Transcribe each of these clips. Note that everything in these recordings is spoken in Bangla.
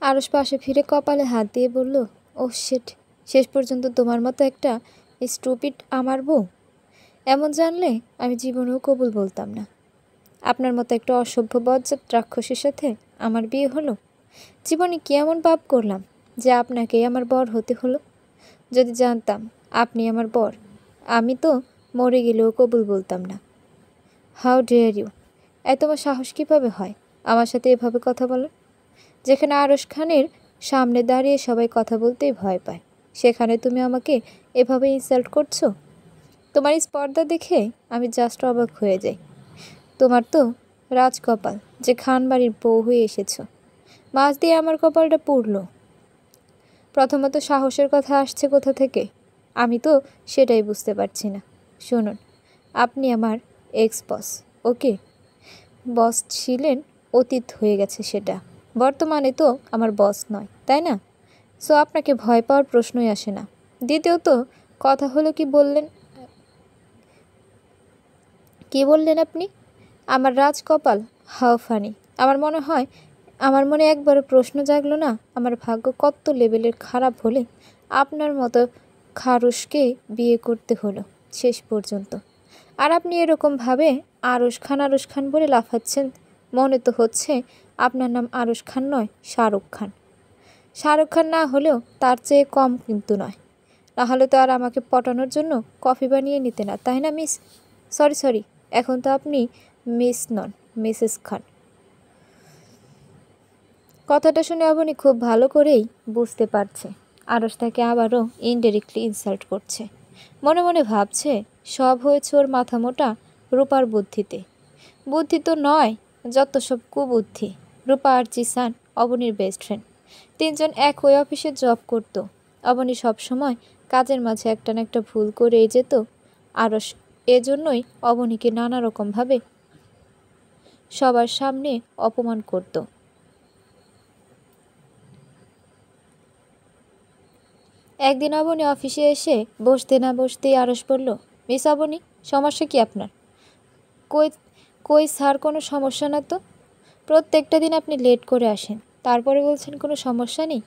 আরশ পাশে ফিরে কপালে হাত দিয়ে বলল, ওহ শিট, শেষ পর্যন্ত তোমার মতো একটা স্টুপিড আমার বউ। এমন জানলে আমি জীবনেও কবুল বলতাম না। আপনার মতো একটা অসভ্য বজ্জাত রাক্ষসের সাথে আমার বিয়ে হলো। জীবনে কি এমন পাপ করলাম যে আপনাকেই আমার বর হতে হলো? যদি জানতাম আপনি আমার বর, আমি তো মরে গেলেও কবুল বলতাম না। How dare you! তোমার সাহস কীভাবে হয় আমার সাথে এভাবে কথা বলার? যেখানে আরশ খানের সামনে দাঁড়িয়ে সবাই কথা বলতেই ভয় পায়, সেখানে তুমি আমাকে এভাবে ইনসাল্ট করছো? তোমার স্পর্ধা দেখে আমি জাস্ট অবাক হয়ে যাই। তোমার তো রাজকপাল যে খান বাড়ির বউ হয়ে এসেছো। মাছ দিয়ে আমার কপালটা পুড়ল। প্রথমত সাহসের কথা আসছে কোথা থেকে আমি তো সেটাই বুঝতে পারছি না। শুনুন, আপনি আমার এক্স বস, ওকে? বস ছিলেন, অতীত হয়ে গেছে সেটা। বর্তমানে তো আমার বস নয়, তাই না? সো আপনাকে ভয় পাওয়ার প্রশ্নই আসে না। দ্বিতীয়ত কথা হলো কি বললেন আপনি? আমার রাজকপাল? How funny! আমার মনে একবারও প্রশ্ন জাগলো না আমার ভাগ্য কত লেভেলের খারাপ হলে আপনার মতো খারুশকে বিয়ে করতে হলো শেষ পর্যন্ত। আর আপনি এরকমভাবে আরশ খান বলে লাফাচ্ছেন, মনে তো হচ্ছে আপনার নাম আরশ খান নয়, শাহরুখ খান। শাহরুখ খান না হলেও তার চেয়ে কম কিন্তু নয়। নাহলে তো আর আমাকে পটানোর জন্য কফি বানিয়ে নিতে না, তাই না মিস? সরি, এখন তো আপনি মিস নন, মিসেস খান। কথাটা শুনে অবনী খুব ভালো করেই বুঝতে পারছে আরশ তাকে আবারও ইনডাইরেক্টলি ইনসাল্ট করছে। মনে মনে ভাবছে সব হয়েছে ওর মাথা মোটা রূপার বুদ্ধিতে। বুদ্ধি তো নয়, যত সব কুবুদ্ধি। রূপা আর জিসান অবনীর বেস্ট ফ্রেন্ড, তিনজন একই অফিসে জব করত। অবনী সবসময় কাজের মাঝে একটা না একটা ভুল করেই যেত। আরশ এজন্যই অবনীকে নানা রকমভাবে সবার সামনে অপমান করত। একদিন অবনী অফিসে এসে বসতে না বসতেই আরশ বলল, মিস অবনী, সমস্যা কি আপনার? কই কই স্যার, কোনো সমস্যা না তো। প্রত্যেকটা দিন আপনি লেট করে আসেন, তারপরে বলছেন কোনো সমস্যা নেই।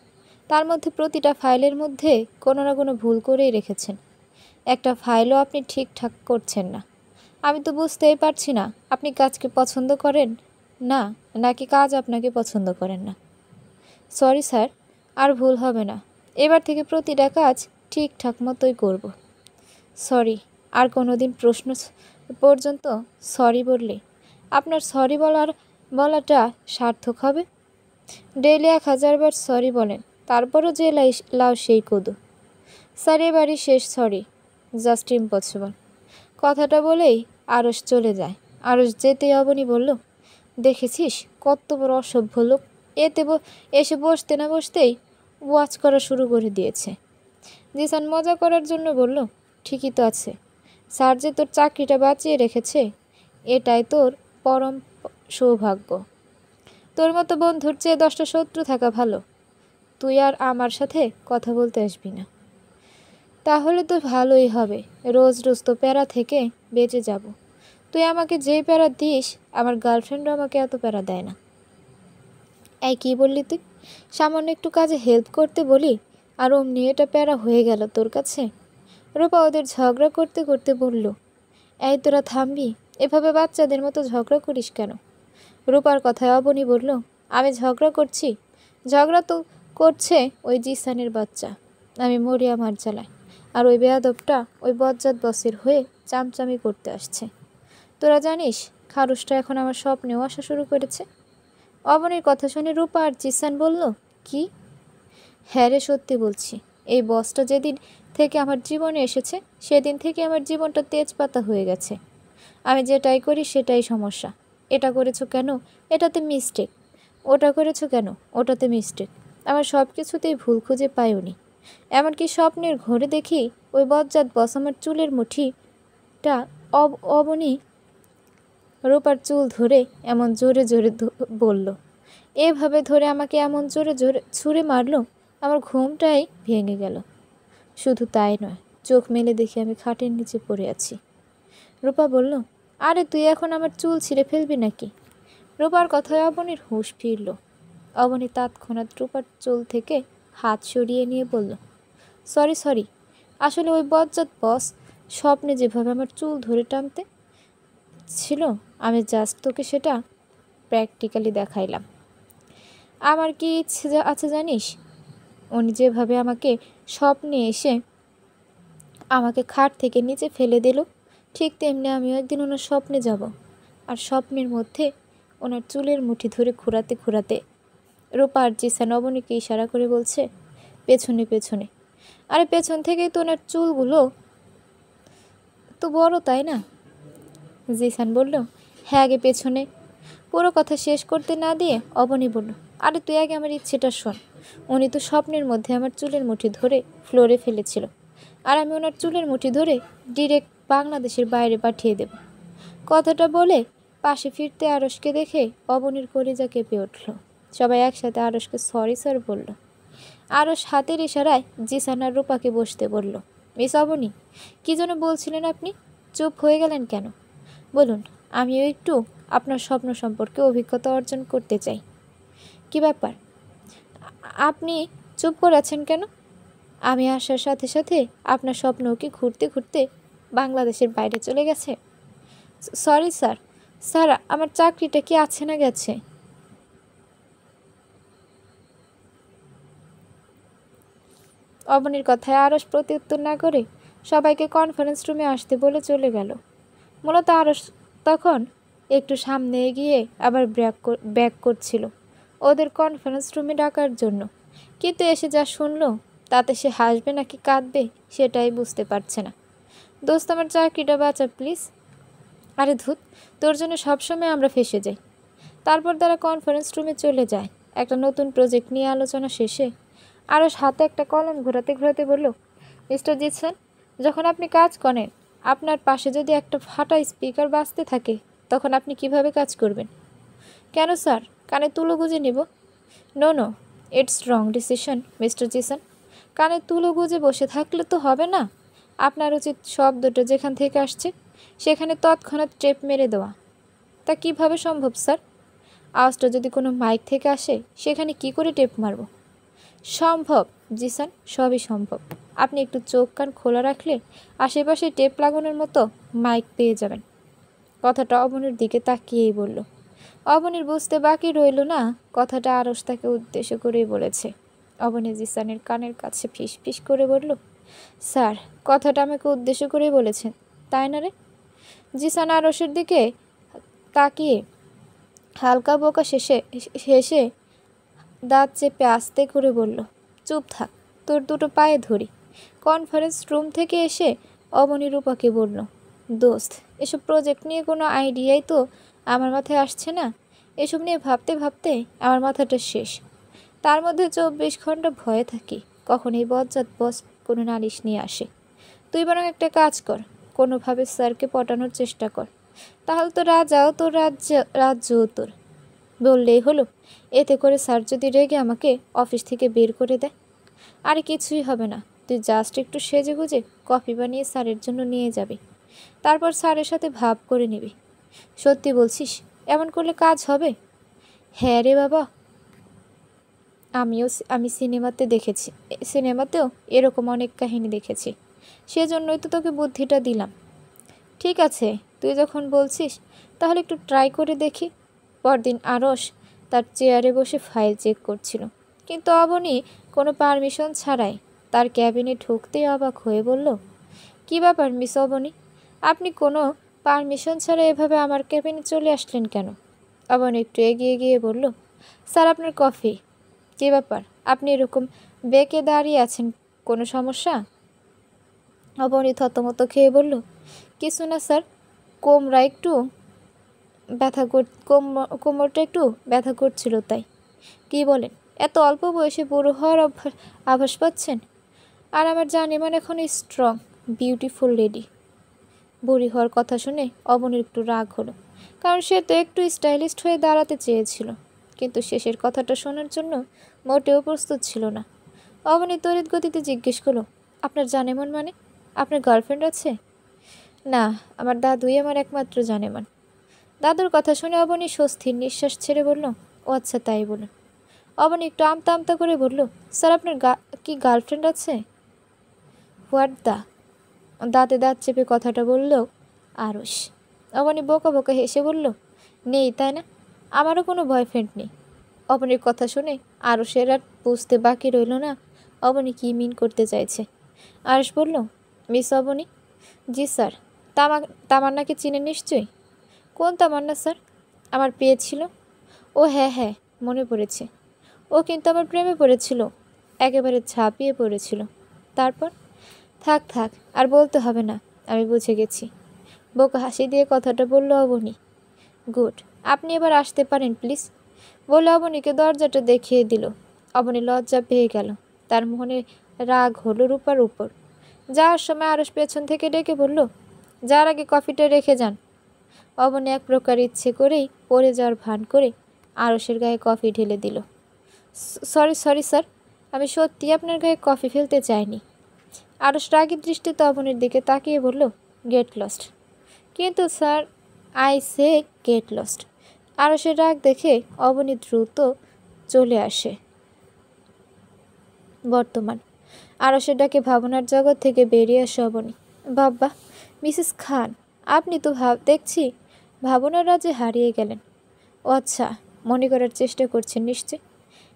তার মধ্যে প্রতিটা ফাইলের মধ্যে কোনো না কোনো ভুল করেই রেখেছেন। একটা ফাইলও আপনি ঠিকঠাক করছেন না। আমি তো বুঝতেই পারছি না আপনি কাজকে পছন্দ করেন না নাকি কাজ আপনাকে পছন্দ করেন না। সরি স্যার, আর ভুল হবে না। এবার থেকে প্রতিটা কাজ ঠিকঠাক মতোই করব। সরি, আর কোনো দিন প্রশ্ন পর্যন্ত সরি বললে আপনার সরি বলাটা সার্থক হবে। ডেইলি 1000 বার সরি বলেন, তারপরও যে লাও সেই কদু। স্যার, এবারই শেষ সরি, জাস্ট ইম্পসিবল। কথাটা বলেই আরশ চলে যায়। আরশ যেতেই অবনী বলল, দেখেছিস কত বড় অসভ্য লোক, এসে বসতে না বসতেই ওয়াচ করা শুরু করে দিয়েছে। জিসান মজা করার জন্য বলল, ঠিকই তো আছে, স্যার যে তোর চাকরিটা বাঁচিয়ে রেখেছে, এটাই তোর পরম সৌভাগ্য। তোর মতো বন্ধুর চেয়ে 10টা শত্রু থাকা ভালো। তুই আর আমার সাথে কথা বলতে আসবি না। তাহলে তো ভালোই হবে, রোজ রোজ তো প্যারা থেকে বেঁচে যাব। তুই আমাকে যেই প্যারা দিস, আমার গার্লফ্রেন্ডও আমাকে এত প্যারা দেয় না। এই কী বললি তুই? সামান্য একটু কাজে হেল্প করতে বলি আর অমনি এটা প্যারা হয়ে গেল তোর কাছে? রূপা ওদের ঝগড়া করতে করতে বলল, এই তোরা থামবি? এভাবে বাচ্চাদের মতো ঝগড়া করিস কেন? রূপার কথায় অবনী বলল, আমি ঝগড়া করছি? ঝগড়া তো করছে ওই জিসানের বাচ্চা। আমি মরি আমার জ্বালায়, আর ওই বেয়াদবটা ওই বজ্জাত বসের হয়ে চামচামি করতে আসছে। তোরা জানিস খারুসটা এখন আমার স্বপ্নেও আসা শুরু করেছে। অবনীর কথা শুনে রূপা আর জিসান বলল, কি? হ্যাঁ রে, সত্যি বলছি। এই বসটা যেদিন থেকে আমার জীবনে এসেছে সেদিন থেকে আমার জীবনটা তেজপাতা হয়ে গেছে। আমি যেটাই করি সেটাই সমস্যা। এটা করেছো কেন? এটাতে মিস্টেক। ওটা করেছো কেন? ওটাতে মিস্টেক। আমার সব কিছুতেই ভুল খুঁজে পাইওনি। এমনকি স্বপ্নের ঘরে দেখি ওই বজ্জাত বস আমার চুলের মুঠিটা অবনী রূপার চুল ধরে এমন জোরে জোরে বলল, এভাবে ধরে আমাকে এমন জোরে জোরে ছুঁড়ে মারল, আমার ঘুমটাই ভেঙে গেল। শুধু তাই নয়, চোখ মেলে দেখি আমি খাটের নিচে পড়ে আছি। রূপা বলল, আরে তুই এখন আমার চুল ছিঁড়ে ফেলবি নাকি? রূপার কথায় অবনীর হুঁশ ফিরল। অবনী তৎক্ষণাৎ রূপার চুল থেকে হাত সরিয়ে নিয়ে বলল, সরি সরি, আসলে ওই বজ্জাত বস স্বপ্নে যেভাবে আমার চুল ধরে টানতে ছিল, আমি জাস্ট তোকে সেটা প্র্যাকটিক্যালি দেখাইলাম। আমার কি ইচ্ছে আছে জানিস? উনি যেভাবে আমাকে স্বপ্নে এসে আমাকে খাট থেকে নিচে ফেলে দিল, ঠিক তেমনি আমিও একদিন ওনার স্বপ্নে যাব, আর স্বপ্নের মধ্যে ওনার চুলের মুঠি ধরে ঘোরাতে ঘোরাতে রূপা আর জিসান অবনীকে ইশারা করে বলছে, পেছনে পেছনে। আরে পেছন থেকেই তো ওনার চুলগুলো তো বড়, তাই না? জিসান বলল, হ্যাঁ আগে পেছনে। পুরো কথা শেষ করতে না দিয়ে অবনী বলল, আরে তুই আগে আমার ইচ্ছেটা শোন। উনি তো স্বপ্নের মধ্যে আমার চুলের মুঠি ধরে ফ্লোরে ফেলেছিল, আর আমি ওনার চুলের মুঠি ধরে ডিরেক্ট বাংলাদেশের বাইরে পাঠিয়ে দেব। কথাটা বলে পাশে ফিরতে আরশকে দেখে অবনীর কলিজা কেঁপে উঠল। সবাই একসাথে আরশকে সরি স্যার বলল। আরশ হাতের ইশারায় জিসান আর রূপাকে বসতে বলল। মিস অবনী, কী যেন বলছিলেন আপনি? চুপ হয়ে গেলেন কেন? বলুন, আমিও একটু আপনার স্বপ্ন সম্পর্কে অভিজ্ঞতা অর্জন করতে চাই। কি ব্যাপার, আপনি চুপ করে আছেন কেন? আমি আসার সাথে সাথে আপনার স্বপ্ন কি ঘুরতে ঘুরতে বাংলাদেশের বাইরে চলে গেছে? সরি স্যার, স্যার আমার চাকরিটা কি আছে না গেছে? অবনীর কথায় আরশ প্রত্যুত্তর না করে সবাইকে কনফারেন্স রুমে আসতে বলে চলে গেল। মূলত আরশ তখন একটু সামনে এগিয়ে আবার ব্যাক করছিল ওদের কনফারেন্স রুমে ডাকার জন্য, কিন্তু এসে যা শুনলো তাতে সে হাসবে নাকি কাঁদবে সেটাই বুঝতে পারছে না। দোস্ত, আমার চাকরিটা বাঁচা প্লিজ। আরে ধুত, তোর জন্য সবসময় আমরা ফেসে যাই। তারপর তারা কনফারেন্স রুমে চলে যায়। একটা নতুন প্রজেক্ট নিয়ে আলোচনা শেষে আরশ হাতে একটা কলম ঘোরাতে ঘোরাতে বলল, মিস্টার জিতসন, যখন আপনি কাজ করেন, আপনার পাশে যদি একটা ফাটা স্পিকার বাজতে থাকে, তখন আপনি কিভাবে কাজ করবেন? কেন স্যার, কানে তুলো গুঁজে নেব? No no, it's wrong decision mister জিসন। কানে তুলো গুঁজে বসে থাকলে তো হবে না। আপনার উচিত শব্দটা যেখান থেকে আসছে সেখানে তৎক্ষণাৎ টেপ মেরে দেওয়া। তা কিভাবে সম্ভব স্যার? আওয়াজটা যদি কোনো মাইক থেকে আসে সেখানে কি করে টেপ মারব? সম্ভব জিসান, সবই সম্ভব। আপনি একটু চোখ কান খোলা রাখলে আশেপাশে টেপ লাগানোর মতো মাইক পেয়ে যাবেন। কথাটা অবনীর দিকে তাকিয়েই বলল। অবনীর বুঝতে বাকি রইল না কথাটা আরশ তাকে উদ্দেশ্য করেই বলেছে। অবনী জিসানের কানের কাছে ফিস ফিস করে বলল, স্যার, কথাটা আমাকে উদ্দেশ্য করেই বলেছেন, তাই না রে? জিসান আরশের দিকে তাকিয়ে হালকা বোকা হেসে দাঁত চেপে আস্তে করে বলল, চুপ থাক, তোর দুটো পায়ে ধরি। কনফারেন্স রুম থেকে এসে অবনী রূপাকে বলল, দোস্ত, এসব প্রজেক্ট নিয়ে কোনো আইডিয়াই তো আমার মাথায় আসছে না। এসব নিয়ে ভাবতে ভাবতে আমার মাথাটা শেষ। তার মধ্যে 24 ঘন্টা ভয়ে থাকি কখন এই বজ্জাত বস কোনো নালিশ নিয়ে আসে। তুই বরং একটা কাজ কর, কোনোভাবে স্যারকে পটানোর চেষ্টা কর, তাহলে তো রাজাও তোর, রাজ্যও তোর। বললেই হলো, এতে করে স্যার যদি রেগে আমাকে অফিস থেকে বের করে দেয়। আরে কিছুই হবে না, তুই জাস্ট একটু সেজে গুজে কফি বানিয়ে স্যারের জন্য নিয়ে যাবি, তারপর স্যারের সাথে ভাব করে নিবি। সত্যি বলছিস? এমন করলে কাজ হবে? হ্যাঁ রে বাবা, আমি সিনেমাতেও এরকম অনেক কাহিনী দেখেছি, সেজন্যই তো তোকে বুদ্ধিটা দিলাম। ঠিক আছে, তুই যখন বলছিস তাহলে একটু ট্রাই করে দেখি। পরদিন আরশ তার চেয়ারে বসে ফাইল চেক করছিল, কিন্তু অবনী কোনো পারমিশন ছাড়াই তার ক্যাবিনে ঢুকতেই অবাক হয়ে বলল, কী ব্যাপার মিস অবনী, আপনি কোনো পারমিশন ছাড়া এভাবে আমার ক্যাবিনে চলে আসলেন কেন? অবনী একটু এগিয়ে গিয়ে বলল, স্যার আপনার কফি। কী ব্যাপার, আপনি এরকম বেঁকে দাঁড়িয়ে আছেন, কোনো সমস্যা? অবনী থতমত খেয়ে বলল, কিছু না স্যার, কোমরটা একটু ব্যথা করছিল তাই। কি বলেন, এত অল্প বয়সে বুড়ো হওয়ার আভাস পাচ্ছেন? আর আমার জানিমান এখন স্ট্রং বিউটিফুল লেডি। বুড়ি হওয়ার কথা শুনে অবনীর একটু রাগ হলো, কারণ সে তো একটু স্টাইলিস্ট হয়ে দাঁড়াতে চেয়েছিল, কিন্তু শেষের কথাটা শোনার জন্য মোটেও প্রস্তুত ছিল না। অবনী তড়িৎ গতিতে জিজ্ঞেস করলো, আপনার জানেমান মানে? আপনার গার্লফ্রেন্ড আছে? না, আমার দাদুই আমার একমাত্র জানেমান। দাদুর কথা শুনে অবনী স্বস্তির নিঃশ্বাস ছেড়ে বলল, ও আচ্ছা, তাই বলুন। অবনী একটু আমতা আমতা করে বলল, স্যার আপনার কি গার্লফ্রেন্ড আছে? হোয়াট দাঁতে দাঁত চেপে কথাটা বলল আরশ। অবনী বোকা বোকা হেসে বলল, নেই তাই না? আমারও কোনো বয়ফ্রেন্ড নেই। অবনীর কথা শুনে আরশের আর বুঝতে বাকি রইল না অবনী কী মিন করতে চাইছে। আরশ বলল, মিস অবনী? জি স্যার। তামান্নাকে চিনে নিশ্চয়ই? কোন তামান্না স্যার? আমার পেয়ে ছিল। ও হ্যাঁ হ্যাঁ, মনে পড়েছে। ও কিন্তু আমার প্রেমে পড়েছিল, একেবারে ঝাঁপিয়ে পড়েছিল। তারপর? থাক থাক, আর বলতে হবে না, আমি বুঝে গেছি। বোকা হাসি দিয়ে কথাটা বলল অবনী। গুড, আপনি এবার আসতে পারেন প্লিজ, বলে অবনীকে দরজাটা দেখিয়ে দিল। অবনী লজ্জা পেয়ে গেল, তার মনে রাগ হলো রূপার উপর। যাওয়ার সময় আরশ পেছন থেকে ডেকে বলল, যার আগে কফিটা রেখে যান। অবনী এক প্রকার ইচ্ছে করেই পড়ে যাওয়ার ভান করে আরশের গায়ে কফি ঢেলে দিল। সরি সরি স্যার, আমি সত্যি আপনার গায়ে কফি ফেলতে চাইনি। আরশ রাগী দৃষ্টিতে অবনীর দিকে তাকিয়ে বলল, গেট লস্ট। কিন্তু sir, I say get lost. আরশের রাগ দেখে অবনী দ্রুত চলে আসে বর্তমান। আরশের ডাকে ভাবনার জগৎ থেকে বেরিয়ে আসে অবনী। বাবা, মিসেস খান, আপনি তো দেখছি ভাবনার রাজ্যে হারিয়ে গেলেন। ও আচ্ছা, মনে করার চেষ্টা করছেন নিশ্চয়।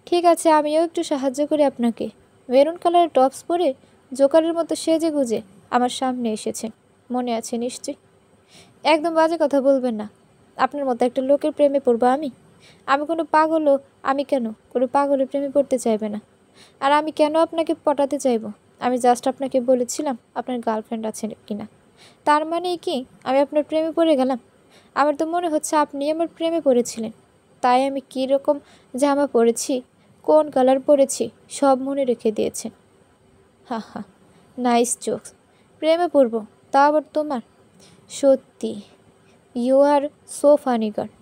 ঠিক আছে, আমিও একটু সাহায্য করি আপনাকে। মেরুন কালারের টপস পরে জোকারের মতো সেজে গুজে আমার সামনে এসেছেন, মনে আছে নিশ্চয়? একদম বাজে কথা বলবেন না। আপনার মতো একটা লোকের প্রেমে পড়বো আমি? আমি কোনো পাগলও? আমি কেন কোনো পাগলের প্রেমে পড়তে চাইবে না? আর আমি কেন আপনাকে পটাতে চাইব? আমি জাস্ট আপনাকে বলেছিলাম আপনার গার্লফ্রেন্ড আছে কিনা। তার মানেই কি আমি আপনার প্রেমে পড়ে গেলাম? আমার তো মনে হচ্ছে আপনি আমার প্রেমে পড়েছিলেন। তাই আমি কী রকম জামা পরেছি, কোন কালার পরেছি, সব মনে রেখে দিয়েছেন। Ha ha, nice jokes. প্রেমে পড়বো, তা আবার তোমার? সত্যি, you are so funny girl.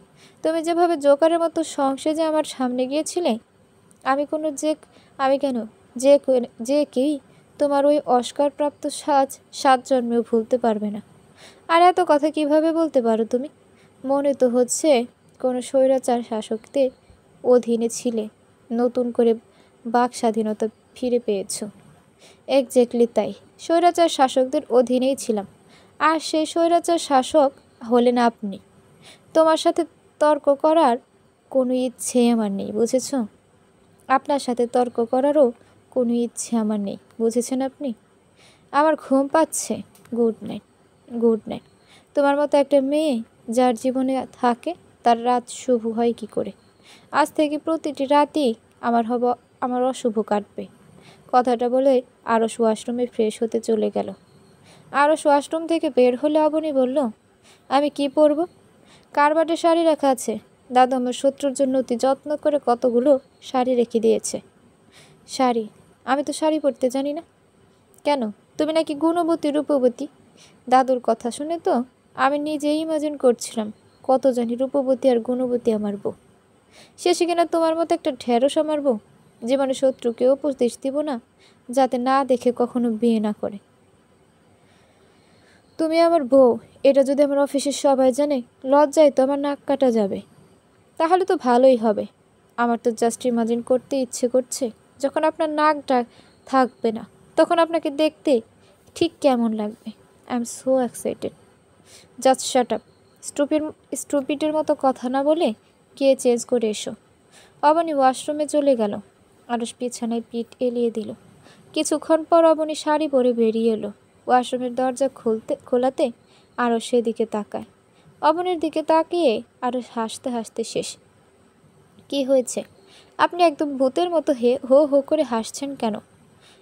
তুমি যেভাবে জোকারের মতো সংসেজে আমার সামনে গিয়েছিলে, আমি কেন যে কেই তোমার ওই অস্কারপ্রাপ্ত সাত জন্মেও ভুলতে পারবে না। আর এত কথা কিভাবে বলতে পারো তুমি? মনে তো হচ্ছে কোনো স্বৈরাচার শাসকদের অধীনে ছিলে, নতুন করে বাক স্বাধীনতা ফিরে পেয়েছ। এক্স্যাক্টলি তাই, স্বৈরাচার শাসকদের অধীনেই ছিলাম, আর সেই স্বৈরাচার শাসক হলেন আপনি। তোমার সাথে তর্ক করার কোনো ইচ্ছে আমার নেই, বুঝেছ? আপনার সাথে তর্ক করারও কোনো ইচ্ছে আমার নেই, বুঝেছেন আপনি? আমার ঘুম পাচ্ছে। Good night. Good night. তোমার মতো একটা মেয়ে যার জীবনে থাকে, তার রাত শুভ হয় কি করে? আজ থেকে প্রতিটি রাতই আমার অশুভ কাটবে। কথাটা বলে আরশ ওয়াশরুমে ফ্রেশ হতে চলে গেল। আরশ ওয়াশরুম থেকে বের হলে অবনী বলল, আমি কি পরব? কারবাটে শাড়ি রাখা আছে। দাদু আমার শত্রুর জন্য অতি যত্ন করে কতগুলো শাড়ি রেখে দিয়েছে। শাড়ি? আমি তো শাড়ি পরতে জানি না। কেন, তুমি নাকি গুণবতী রূপবতী? দাদুর কথা শুনে তো আমি নিজেই ইমাজিন করছিলাম কত জানি রূপবতী আর গুণবতী আমার বউ। শেষে কিনা তোমার মতো একটা ঢেঁড়স আমার বউ। জীবনে শত্রুকে উপদেশ দিব না যাতে না দেখে কখনো বিয়ে না করে। তুমি আমার বউ, এটা যদি আমার অফিসের সবাই জানে, লজ্জায় তো আমার নাক কাটা যাবে। তাহলে তো ভালোই হবে। আমার তো জাস্ট ইমাজিন করতে ইচ্ছে করছে, যখন আপনার নাকটা থাকবে না, তখন আপনাকে দেখতে ঠিক কেমন লাগবে। I am so excited. Just shut up. স্টুপিডের মতো কথা না বলে গিয়ে চেঞ্জ করে এসো। অবনী ওয়াশরুমে চলে গেল। আরশ বিছানায় পিঠ এলিয়ে দিল। কিছুক্ষণ পর অবনী শাড়ি পরে বেরিয়ে এলো। ওয়াশরুমের দরজা খোলাতে আরশ সেদিকে তাকায়। অবনীর দিকে তাকিয়ে আরশ হাসতে হাসতে শেষ। কি হয়েছে? আপনি একদম ভূতের মতো হো হো করে হাসছেন কেন?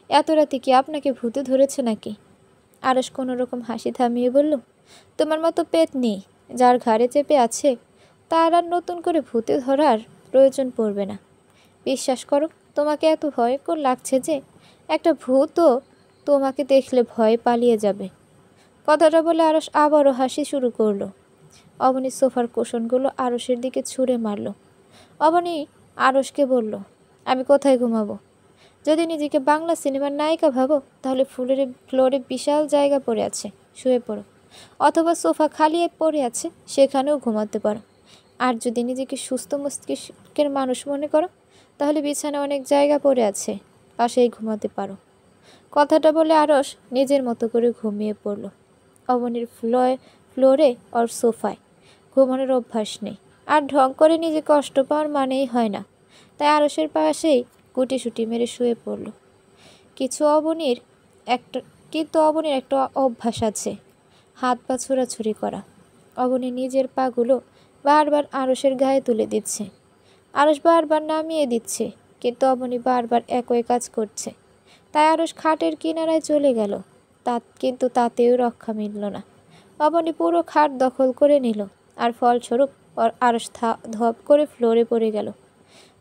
এত রাতে কি আপনাকে ভূতে ধরেছে নাকি? আরশ কোনো রকম হাসি থামিয়ে বলল, তোমার মতো পেতনি যার ঘাড়ে চেপে আছে, তার আর নতুন করে ভূতে ধরার প্রয়োজন পড়বে না। বিশ্বাস করো, তোমাকে এত ভয়ঙ্কর লাগছে যে একটা ভূতও তোমাকে দেখলে ভয় পালিয়ে যাবে। কথাটা বলে আরশ আবারও হাসি শুরু করলো। অবনী সোফার কুশনগুলো আরশের দিকে ছুঁড়ে মারল। অবনী আরশকে বলল, আমি কোথায় ঘুমাবো? যদি নিজেকে বাংলা সিনেমার নায়িকা ভাবো, তাহলে ফ্লোরে বিশাল জায়গা পড়ে আছে, শুয়ে পড়ো। অথবা সোফা খালি পড়ে আছে, সেখানেও ঘুমাতে পারো। আর যদি নিজেকে সুস্থ মস্তিষ্কের মানুষ মনে করো, তাহলে বিছানায় অনেক জায়গা পড়ে আছে, পাশেই ঘুমাতে পারো। কথাটা বলে আরস নিজের মতো করে ঘুমিয়ে পড়ল। অবনীর ফ্লোরে ওর সোফায় ঘুমানোর অভ্যাস নেই, আর ঢং করে নিজে কষ্ট পাওয়ার মানেই হয় না, তাই আরসের পাশেই গুটিসুটি মেরে শুয়ে পড়ল। কিছু অবনীর একটা কিন্তু অবনীর একটা অভ্যাস আছে, হাত পা ছোড়াছুড়ি করা। অবনী নিজের পাগুলো বারবার আরসের গায়ে তুলে দিচ্ছে, আরস বারবার নামিয়ে দিচ্ছে, কিন্তু অবনী বারবার একই কাজ করছে। তাই আরস খাটের কিনারায় চলে গেল, কিন্তু তাতেও রক্ষা মিলল না। অবনী পুরো খাট দখল করে নিল, আর ফলস্বরূপ আরস ধপ করে ফ্লোরে পড়ে গেল।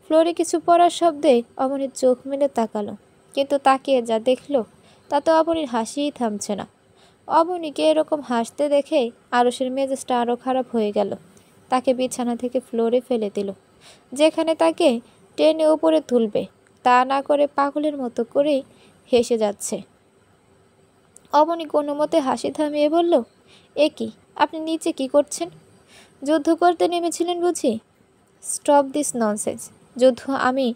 ফ্লোরে কিছু পড়ার শব্দে অবনীর চোখ মেলে তাকালো, কিন্তু তাকিয়ে যা দেখল তাতে অবনীর হাসিই থামছে না। অবনীকে এরকম হাসতে দেখে আরসের মেজাজটা আরও খারাপ হয়ে গেল। তাকে বিছানা থেকে ফ্লোরে ফেলে দিল, যেখানে তাকে টেনে উপরে তুলবে তা না করে পাগলের মতো করেই হেসে যাচ্ছে। অবনী কোনো মতে হাসি থামিয়ে বলল, এ কি, আপনি নিচে কি করছেন? যুদ্ধ করতে নেমেছিলেন বুঝি? Stop this nonsense. যুদ্ধ আমি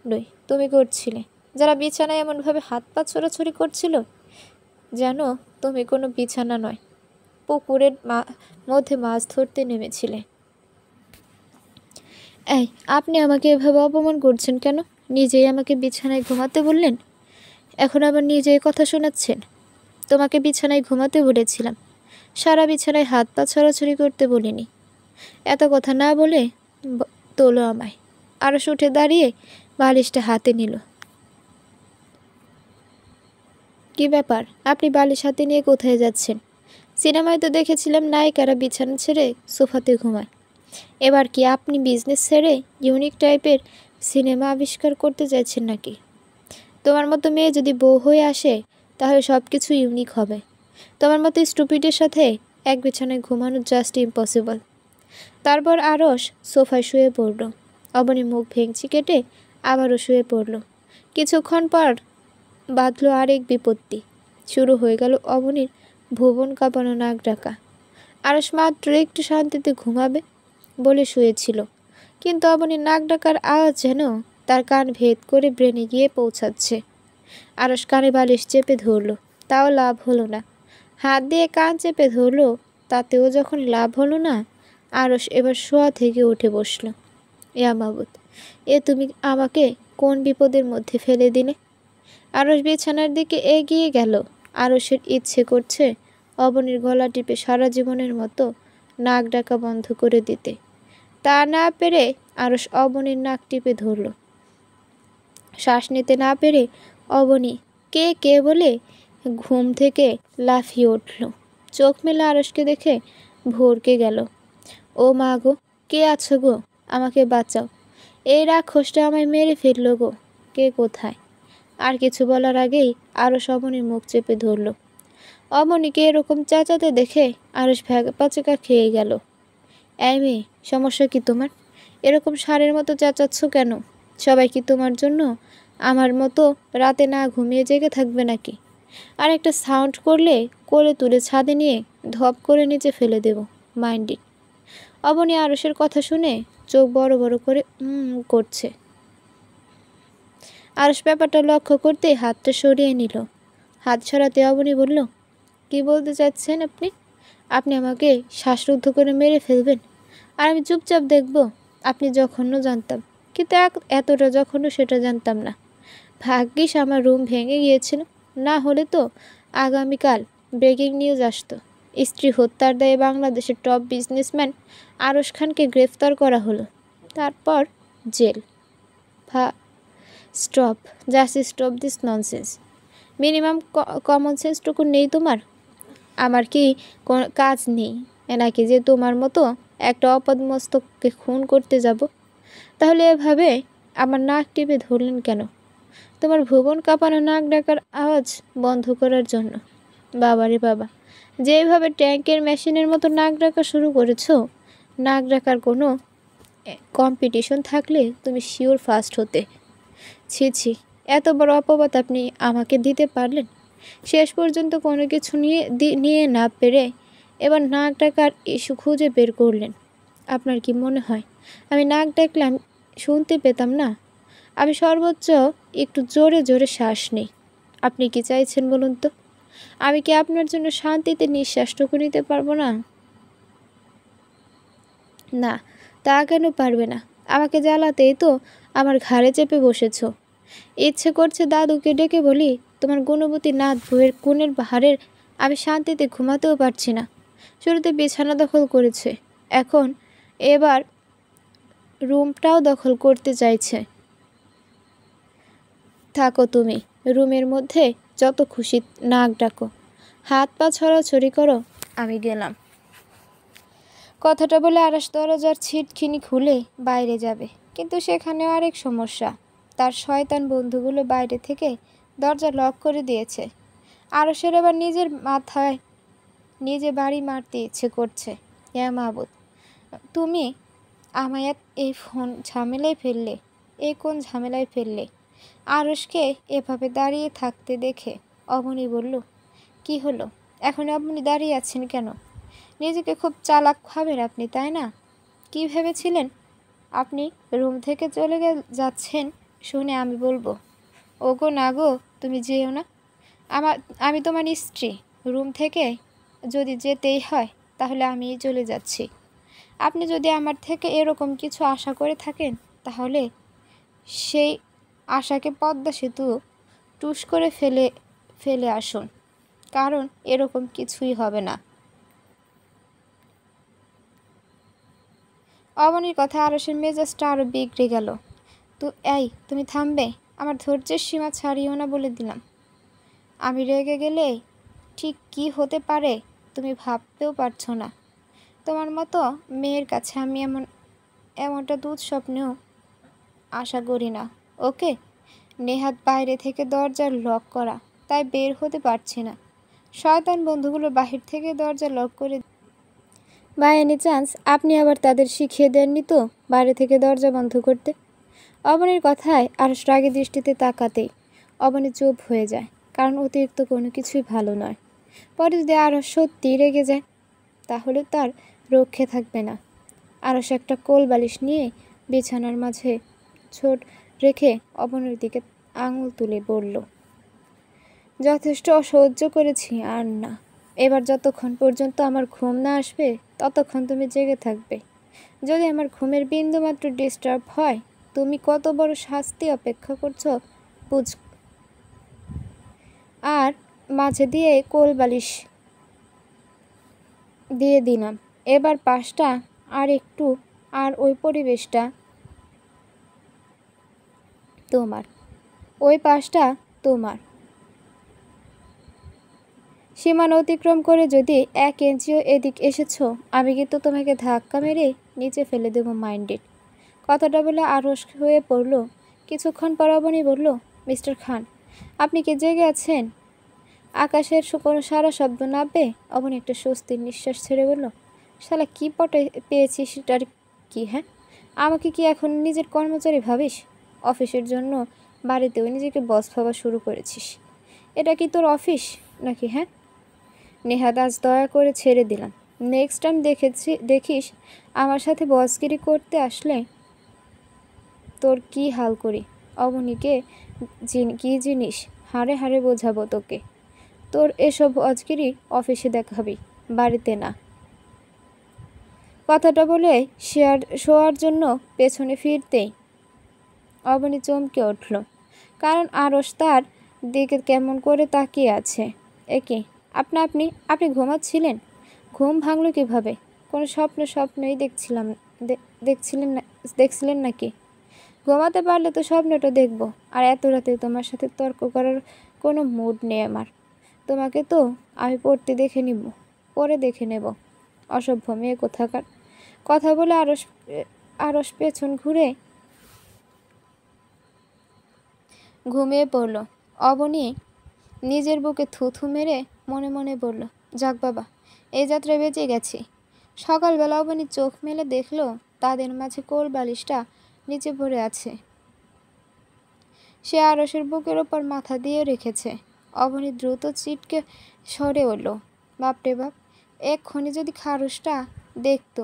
নই, তুমি করছিলে। যারা বিছানায় এমনভাবে হাত পা ছোড়াছুড়ি করছিল যেন তুমি কোনো বিছানা নয়, পুকুরের মধ্যে মাছ ধরতে নেমেছিলে। এই, আপনি আমাকে এভাবে অপমান করছেন কেন? নিজেই আমাকে বিছানায় ঘুমাতে বললেন, এখন আবার নিজেই কথা শোনাচ্ছেন। তোমাকে বিছানায় ঘুমাতে বলেছিলাম, সারা বিছানায় হাত পা ছড়াছড়ি করতে বলিনি। এত কথা না বলে তোলো আমায়। আরস উঠে দাঁড়িয়ে বালিশটা হাতে নিল। কি ব্যাপার, আপনি বালিশ হাতে নিয়ে কোথায় যাচ্ছেন? সিনেমায় তো দেখেছিলাম নায়িকারা বিছানা ছেড়ে সোফাতে ঘুমায়। এবার কি আপনি বিজনেস ছেড়ে ইউনিক টাইপের সিনেমা আবিষ্কার করতে চাইছেন নাকি? তোমার মতো মেয়ে যদি বউ হয়ে আসে তাহলে সব কিছু ইউনিক হবে। তোমার মতো স্টুপিডের সাথে এক বিছানায় ঘুমানো জাস্ট ইম্পসিবল। তারপর আরস সোফায় শুয়ে পড়ল। অবনী মুখ ভেঙচি কেটে আবারও শুয়ে পড়ল। কিছুক্ষণ পর বাঁধল আরেক বিপত্তি। শুরু হয়ে গেল অবনীর ভুবন কাঁপানো নাক ডাকা। আরস মাত্র একটু শান্তিতে ঘুমাবে বলে শুয়েছিল, কিন্তু অবনীর নাক ডাকার আওয়াজ যেন তার কান ভেদ করে ব্রেনে গিয়ে পৌঁছাচ্ছে। আরস কানে বালিশ চেপে ধরল, তাও লাভ হলো না। হাত দিয়ে কান চেপে ধরল, তাতেও যখন লাভ হলো না, আরস এবার শোয়া থেকে উঠে বসল। ইয়া মাবুদ, তুমি আমাকে কোন বিপদের মধ্যে ফেলে দিলে? আরস বিছানার দিকে এগিয়ে গেল। আরসের ইচ্ছে করছে অবনীর গলা টিপে সারা জীবনের মতো নাক ডাকা বন্ধ করে দিতে। তা না পেরে আরস অবনীর নাক টিপে ধরল। শ্বাস নিতে না পেরে অবনী কে কে বলে ঘুম থেকে লাফিয়ে উঠল। চোখ মেলে আরসকে দেখে ভরকে গেল। ও মা গো, কে আছো গো, আমাকে বাঁচাও, এই রাক্ষসটা আমায় মেরে ফেলল গো, কে কোথায়? আর কিছু বলার আগেই আরস অবনীর মুখ চেপে ধরল। অবনীকে এরকম চেঁচাতে দেখে আরস ভ্যাপাচেকা খেয়ে গেল। এই মেয়ে, সমস্যা কি তোমার? এরকম ষাঁড়ের মতো চেঁচাচ্ছ কেন? সবাই কি তোমার জন্য আমার মতো রাতে না ঘুমিয়ে জেগে থাকবে নাকি? আর একটা সাউন্ড করলে কোলে তুলে ছাদে নিয়ে ধপ করে নিচে ফেলে দেব, মাইন্ড ইট। অবনী আরসের কথা শুনে চোখ বড় বড় করে করছে। আরস ব্যাপারটা লক্ষ্য করতেই হাতটা সরিয়ে নিল। হাত সরাতে অবনী বলল, কি বলতে চাচ্ছেন আপনি? আপনি আমাকে শ্বাসরুদ্ধ করে মেরে ফেলবেন আর আমি চুপচাপ দেখব? আপনি জঘন্য জানতাম, কিন্তু এতটা জঘন্য সেটা জানতাম না। ভাগ্যিস আমার রুম ভেঙে গিয়েছিল, না হলে তো আগামীকাল ব্রেকিং নিউজ আসতো। স্ত্রী হত্যার দায়ে বাংলাদেশের টপ বিজনেসম্যান আরস খানকে গ্রেফতার করা হলো, তারপর জেল। Stop, just stop this nonsense. Minimum common সেন্সটুকু নেই তোমার? আমার কি কোনো কাজ নেই নাকি যে তোমার মতো একটা অপদমস্তককে খুন করতে যাব? তাহলে এভাবে আমার নাক টিপে ধরলেন কেন? তোমার ভুবন কাঁপানো নাক ডাকার আওয়াজ বন্ধ করার জন্য। বাবারে বাবা, যেভাবে ট্যাঙ্কের মেশিনের মতো নাক ডাকা শুরু করেছো, নাক ডাকার কোনো কম্পিটিশন থাকলে তুমি শিওর ফার্স্ট হতে। ছি ছি, এত বড় অপবাদ আপনি আমাকে দিতে পারলেন? শেষ পর্যন্ত কোনো কিছু নিয়ে না পেরে এবার নাক ডাকার ইস্যু খুঁজে বের করলেন। আপনার কি মনে হয় আমি নাক ডাকলে শুনতে পেতাম না? আমি সর্বোচ্চ একটু জোরে জোরে শ্বাস নিই। আপনি কি চাইছেন বলুন তো? আমি কি আপনার জন্য শান্তিতে নিঃশ্বাসটুকু নিতে পারবো না? না, তা কেন পারবে না? আমাকে জ্বালাতেই তো আমার ঘাড়ে চেপে বসেছো। ইচ্ছে করছে দাদুকে ডেকে বলি, তোমার গুণবতী নাত বউয়ের কোণের ভারের আমি শান্তিতে ঘুমাতেও পারছি না। শুরুতে বিছানা দখল করেছে, এখন এবার রুমটাও দখল করতে চাইছে। থাকো তুমি রুমের মধ্যে, যত খুশি নাক ডাকো, হাত পা ছড়াছড়ি করো, আমি গেলাম। কথাটা বলে আরাশ দরজার ছিটকিনি খুলে বাইরে যাবে, কিন্তু সেখানেও আরেক সমস্যা। তার শয়তান বন্ধুগুলো বাইরে থেকে দরজা লক করে দিয়েছে। আরশের এবার নিজের মাথায় নিজে বাড়ি মারতে ইচ্ছে করছে। হ্যাঁ মাহবুদ, তুমি আমায় এই ফোন ঝামেলায় ফেললে, এই কোন ঝামেলায় ফেললে? আরশকে এভাবে দাঁড়িয়ে থাকতে দেখে অবনী বলল, কি হলো, এখন আপনি দাঁড়িয়ে আছেন কেন? নিজেকে খুব চালাক ভাবেন আপনি, তাই না? কি ভেবেছিলেন আপনি রুম থেকে চলে যাচ্ছেন শুনে আমি বলবো, ওগো না গো, তুমি যেও না, আমি তোমার স্ত্রী। রুম থেকে যদি যেতেই হয় তাহলে আমিই চলে যাচ্ছি। আপনি যদি আমার থেকে এরকম কিছু আশা করে থাকেন তাহলে সেই আশাকে পদ্মা সেতু টুস করে ফেলে আসুন, কারণ এরকম কিছুই হবে না। অবনীর কথা আরশের মেজাজটা আরও বিগড়ে গেল। তুমি থামবে? আমার ধৈর্যের সীমা ছাড়িও না বলে দিলাম। আমি রেগে গেলে ঠিক কি হতে পারে তুমি ভাবতেও পারছো না। তোমার মতো মেয়ের কাছে আমি এমনটা দুঃস্বপ্নেও আশা করি না। ওকে? নেহাত বাইরে থেকে দরজা লক করা, তাই বের হতে পারছি না। শয়তান বন্ধুগুলো বাহির থেকে দরজা লক করে। বাই এনি চান্স আপনি আবার তাদের শিখিয়ে দেননি তো বাইরে থেকে দরজা বন্ধ করতে? অবনীর কথায় আরশ রাগী দৃষ্টিতে তাকাতেই অবনী চুপ হয়ে যায়, কারণ অতিরিক্ত কোনো কিছুই ভালো নয়। পরে যদি আরশ সত্যি রেগে যায় তাহলে তার রক্ষে থাকবে না। আরশ একটা কোল বালিশ নিয়ে বিছানার মাঝে ছোট রেখে অবনীর দিকে আঙুল তুলে বলল, যথেষ্ট অসহ্য করেছি, আর না। এবার যতক্ষণ পর্যন্ত আমার ঘুম না আসবে ততক্ষণ তুমি জেগে থাকবে। যদি আমার ঘুমের বিন্দুমাত্র ডিস্টার্ব হয়, তুমি কত বড় শাস্তি অপেক্ষা করছো বুঝ। আর মাঝে দিয়ে কোল বালিশ দিয়ে দিলাম। এবার পাশটা আর একটু, আর ওই পরিবেশটা তোমার, ওই পাশটা তোমার। সীমানা অতিক্রম করে যদি 1 ইঞ্চিও এদিক এসেছো, আমি কিন্তু তোমাকে ধাক্কা মেরে নিচে ফেলে দেবো, মাইন্ডেড। কথাটা বলে আরশ হয়ে পড়ল। কিছুক্ষণ পর অবনী বলল, মিস্টার খান, আপনি কি জেগে আছেন? আকাশের কোনো সারা শব্দ না পেয়ে অবনী একটা স্বস্তির নিঃশ্বাস ছেড়ে বলল, শালা কি পটে পেয়েছিস সেটার কি? হ্যাঁ, আমাকে কি এখন নিজের কর্মচারী ভাবিস? অফিসের জন্য বাড়িতেও নিজেকে বস ভাবা শুরু করেছিস। এটা কি তোর অফিস নাকি? হ্যাঁ, নেহাত আজ দয়া করে ছেড়ে দিলাম। নেক্সট টাইম দেখিস আমার সাথে বসগিরি করতে আসলে তোর কি হাল করি। অবনীকে কি জিনিস হাড়ে হাড়ে বোঝাবো তোকে। তোর এসব অজগিরি অফিসে দেখাবি, বাড়িতে না। কথাটা বলে শোয়ার জন্য পেছনে ফিরতেই অবনী চমকে উঠল, কারণ আরশ তার দিকে কেমন করে তাকিয়ে আছে। একে আপনি ঘুমাচ্ছিলেন? ঘুম ভাঙল কিভাবে? কোনো স্বপ্নই দেখছিলেন নাকি? ঘুমাতে পারলে তো স্বপ্নটা দেখব। আর এত রাতে তোমার সাথে তর্ক করার কোনো মুড নেই আমার। তোমাকে তো আমি পরে দেখে নেব, অসভ্য মেয়ে কোথাকার। কথা বলে আরশ পেছন ঘুরে ঘুমিয়ে পড়ল। অবনী নিজের বুকে থুথু মেরে মনে মনে বলল, যাক বাবা, এই যাত্রায় বেঁচে গেছি। সকালবেলা অবনী চোখ মেলে দেখল তাদের মাঝে কোল বালিশটা নিচে পড়ে আছে। সে আরশের বুকের ওপর মাথা দিয়ে রেখেছে। অবনী দ্রুত চিটকে সরে উঠল। বাপরে বাপ, এক্ষুনি যদি খারুসটা দেখত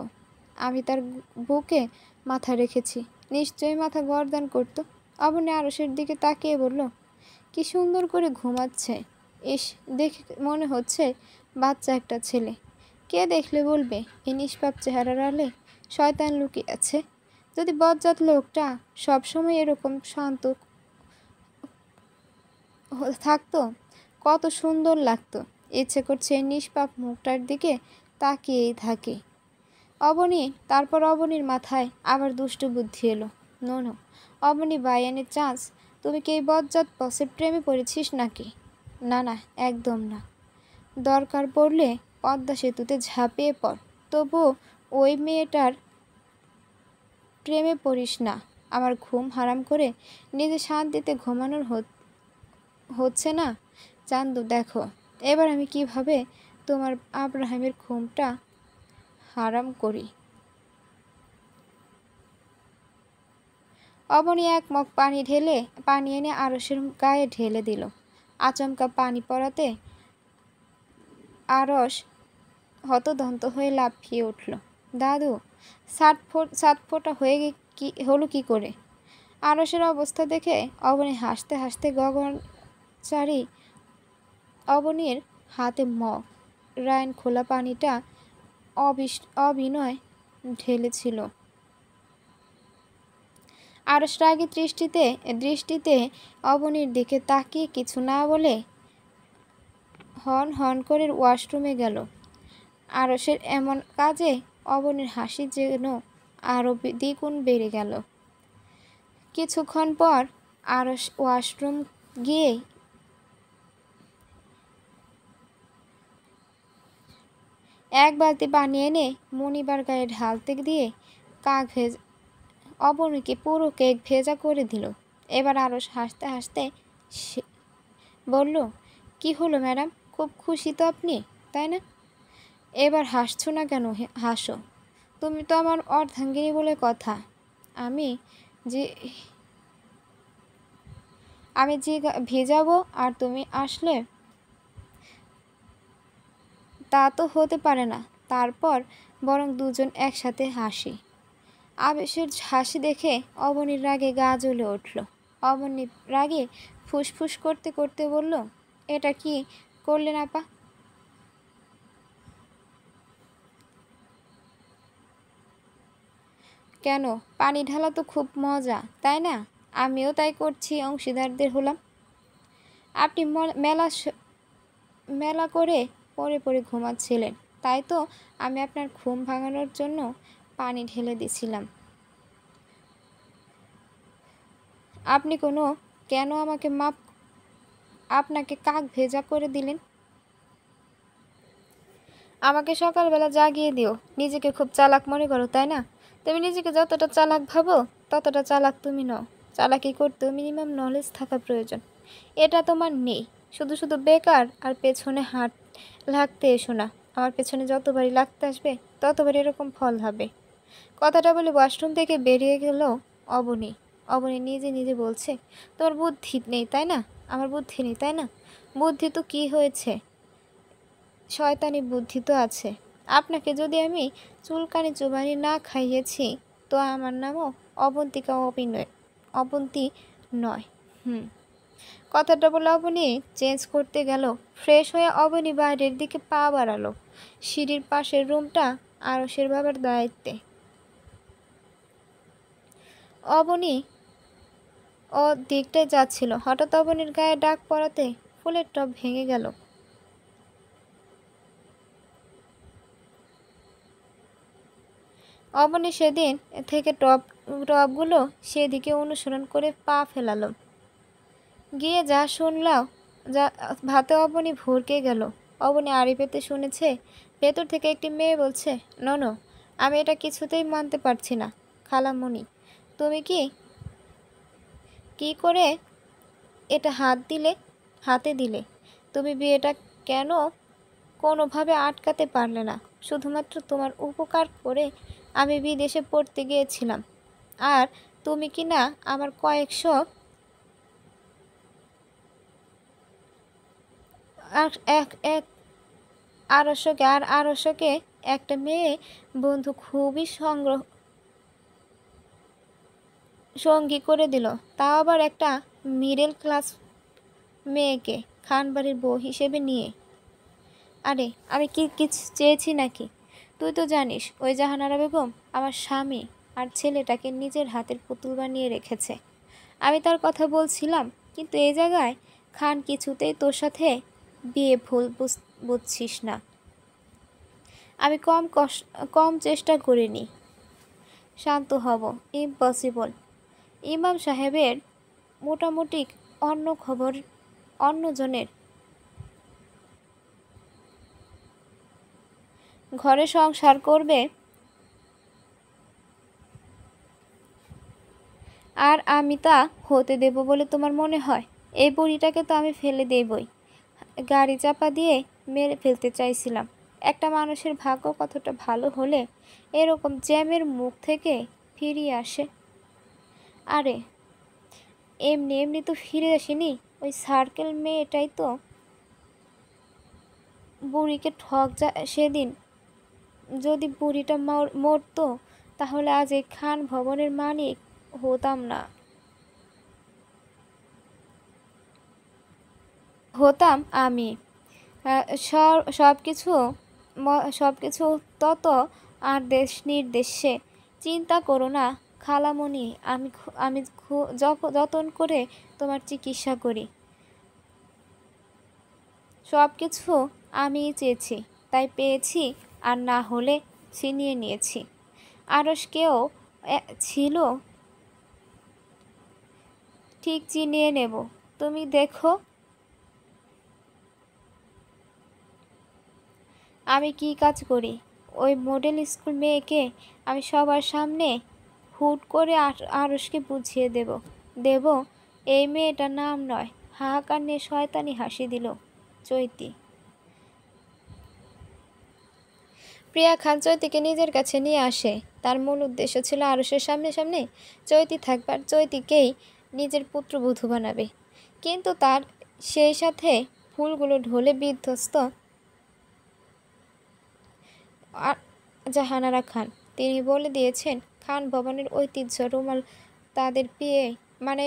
আমি তার বুকে মাথা রেখেছি, নিশ্চয়ই মাথা গর্দান করতো। অবনী আরসের দিকে তাকিয়ে বলল, কি সুন্দর করে ঘুমাচ্ছে। ইস, দেখে মনে হচ্ছে বাচ্চা একটা ছেলে। কে দেখলে বলবে এই নিষ্পাপ চেহারার আড়ালে শয়তান লুকিয়ে আছে। যদি বজ্জাত লোকটা সবসময় এরকম শান্ত থাকতো কত সুন্দর লাগতো। ইচ্ছে করছে নিষ্পাপ মুখটার দিকে তাকিয়েই থাকে। তারপর অবনীর মাথায় আবার দুষ্টু বুদ্ধি এলো। No, Abani by any chance তুমি কি এই বজ্জাত বসের প্রেমে পড়েছিস নাকি? না, একদম না। দরকার পড়লে পদ্মা সেতুতে ঝাঁপিয়ে পড়, তবুও ওই মেয়েটার প্রেমে পড়িস না। আমার ঘুম হারাম করে নিজে শান্তিতে ঘুমানোর হচ্ছে না। চান্দু, দেখো এবার আমি কিভাবে তোমার আব্রাহামের ঘুমটা হারাম করি। অবনী এক মগ পানি এনে আরসের গায়ে ঢেলে দিল। আচমকা পানি পড়াতে আরস হতদন্ত হয়ে লাফিয়ে উঠল। দাদু, সাত ফোঁটা হলো কি করে? আরসের অবস্থা দেখে অবনী হাসতে হাসতে গগনচারী অবনীর হাতে মগ রায়ন খোলা পানিটা অবিনয় ঢেলেছিল। আরস রাগী দৃষ্টিতে অবনীর দিকে তাকিয়ে কিছু না বলে হন করে ওয়াশরুমে গেল। আরসের এমন কাজে অবনীর হাসি যেন আরও দ্বিগুণ বেড়ে গেল। কিছুক্ষণ পর আরস ওয়াশরুম গিয়ে এক বালতি পানি এনে মনিবার গায়ে ঢালতে দিয়ে অবনীকে পুরো কেক ভেজা করে দিল। এবার আরস হাসতে হাসতে বলল, কি হলো ম্যাডাম, খুব খুশি তো আপনি, তাই না? এবার হাসছো না কেন? হাসো, তুমি তো আমার অর্ধাঙ্গিনী বলে কথা। আমি যে ভেজাবো আর তুমি আসলে? তা তো হতে পারে না। তারপর বরং দুজন একসাথে হাসি। আবেশের হাসি দেখে অবনীর রাগে গা জ্বলে উঠল। অবনী রাগে ফুসফুস করতে করতে বলল, এটা কি করলেন আপা? কেন, পানি ঢালা তো খুব মজা, তাই না? আমিও তাই করছি, অংশীদারদের হলাম। আপনি মেলা করে পরে ঘুমাচ্ছিলেন, তাই তো আমি আপনার ঘুম ভাঙানোর জন্য পানি ঢেলে দিছিলাম। আপনি কেন আপনাকে কাক ভেজা করে দিলেন? আমাকে সকালবেলা জাগিয়ে দিও। নিজেকে খুব চালাক মনে করো, তাই না? তুমি নিজেকে যতটা চালাক ভাবো ততটা চালাক তুমি নও। চালাকি করতেও মিনিমাম নলেজ থাকা প্রয়োজন। এটা তোমার নেই। শুধু বেকার আর পেছনে লাগতে এসো না। আমার পেছনে যতবারই লাগতে আসবে ততবার এরকম ফল হবে। কথাটা বলে ওয়াশরুম থেকে বেরিয়ে গেল অবনী। অবনী নিজে বলছে, তোমার বুদ্ধি নেই, তাই না? আমার বুদ্ধি নেই, তাই না? বুদ্ধি তো কি হয়েছে, শয়তানি বুদ্ধি তো আছে। আপনাকে যদি আমি চুলকানি চুবানি না খাইয়েছি তো আমার নামও অবন্তী নয়। কথাটা বলে অবনী চেঞ্জ করতে গেল। ফ্রেশ হয়ে অবনী বাইরের দিকে পা বাড়ালো। সিঁড়ির পাশের রুমটা আরসের বাবার দায়িত্বে। অবনী ও দিকটায় যাচ্ছিল, হঠাৎ অবনীর গায়ে ডাক পড়াতে ফুলের টব ভেঙে গেল। অবনী সেদিন থেকে টবগুলো সেদিকে অনুসরণ করে পা ফেলালো। গিয়ে যা শুনলাম ভাতে অবনী ভরকে গেল। অবনী আড়ি পেতে শুনেছে ভেতর থেকে একটি মেয়ে বলছে, নো, আমি এটা কিছুতেই মানতে পারছি না। খালামণি, তুমি কি করে এটা হাতে দিলে? তুমি বিয়েটা কেন কোনোভাবে আটকাতে পারলে না? শুধুমাত্র তোমার উপকার করে আমি বিদেশে পড়তে গিয়েছিলাম, আর তুমি কি না আমার কয়েকশো আড়শোকে একটা মেয়ে বন্ধু খুবই সঙ্গী করে দিল, তাও আবার একটা মিডল ক্লাস মেয়েকে খানবাড়ির বউ হিসেবে নিয়ে। আরে আমি কি কিছু চেয়েছি নাকি? তুই তো জানিস ওই জাহানারা বেগম আমার স্বামী আর ছেলেটাকে নিজের হাতের পুতুল বানিয়ে রেখেছে। আমি তার কথা বলছিলাম, কিন্তু এই জায়গায় খান কিছুতেই তোর সাথে বিয়ে ভুল বুঝছিস না। আমি কম চেষ্টা করিনি। শান্ত হব ইম্পসিবল। ইমাম সাহেবের মোটামুটি অন্য খবর অন্যজনের ঘরে সংসার করবে, আর আমি তা হতে দেব বলে তোমার মনে হয়? এই বুড়িটাকে তো আমি ফেলে দেবই। গাড়ি চাপা দিয়ে মেরে ফেলতে চাইছিলাম। একটা মানুষের ভাগ্য কতটা ভালো হলে এরকম জ্যামের মুখ থেকে ফিরিয়ে আসে। আরে এমনি এমনি তো ফিরে আসিনি, ওই সার্কেল মেয়েটাই তো বুড়িকে সেদিন যদি বুড়িটা মরতো তাহলে আজ এই খান ভবনের মালিক হতাম না, হতাম আমি। সব কিছু তত আর দেশ নির্দেশে। চিন্তা করো না খালামণি, আমি যতন করে তোমার চিকিৎসা করি। সব কিছু আমিই চেয়েছি, তাই পেয়েছি, আর না হলে ছিনিয়ে নিয়েছি। আরশকেও ছিল ঠিক চিনিয়ে নেব। তুমি দেখো আমি কি কাজ করি। ওই মডেল স্কুল মেয়েকে আমি সবার সামনে হুট করে আরশকে বুঝিয়ে দেব এই মেয়েটার নাম নয়। হাহাকার নিয়ে শয়তানি হাসি দিল চৈতি। প্রিয়া খান চৈতিকে নিজের কাছে নিয়ে আসে। তার মূল উদ্দেশ্য ছিল আরশের সামনে সামনে চৈতি থাকবার, চৈতিকেই নিজের পুত্রবধূ বানাবে। কিন্তু তার সেই সাথে ফুলগুলো ঢলে বিধ্বস্ত জাহানারা খান। তিনি বলে দিয়েছেন খান ভবনের ঐতিহ্য রুমাল তাদের বিয়ে মানে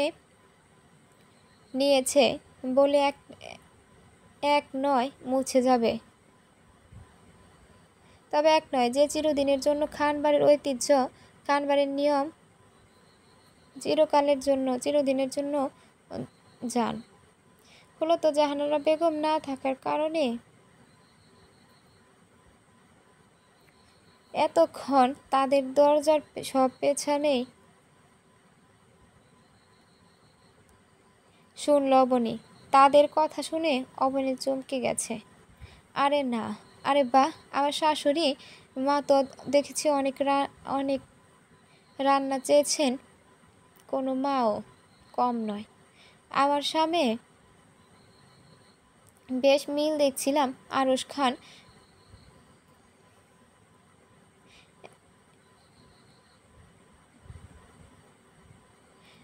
নিয়েছে বলে এক নয় মুছে যাবে। তবে এক নয়, যে চিরদিনের জন্য খানবাড়ির ঐতিহ্য, খানবাড়ির নিয়ম চিরদিনের জন্য যান। মূলত জাহানারা বেগম না থাকার কারণে এতক্ষণ তাদের দরজার সব পেছনেই শুনল অবনী। তাদের কথা শুনে অবনী চমকে গেছে। আরে না, আরে বাহ, আমার শাশুড়ি মা তো দেখেছি অনেক রান্না চেয়েছেন, কোনো মাও কম নয়। আমার সামনে বেশ মিল দেখছিলাম। আরশ খান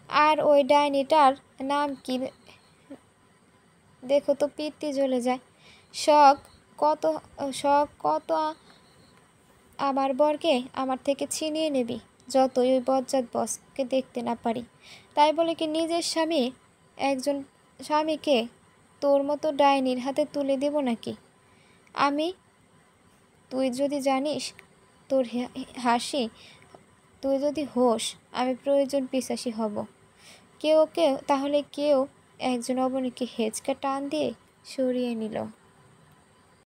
আর ওই ডাইনিটার নাম কি দেখো তো, পিত্তি জ্বলে যায়। শখ কত আমার বরকে আমার থেকে ছিনিয়ে নেবি, যতই ওই বজ্জাত বসকে দেখতে না পারি। তাই বলে কি নিজের একজন স্বামীকে তোর মতো ডাইনির হাতে তুলে দেব নাকি আমি? তুই যদি জানিস তোর হাসি, তুই যদি হোস, আমি প্রয়োজন পিশাচি হব। তাহলে কেউ একজন অবনীকে হেঁচকা টান দিয়ে সরিয়ে নিল।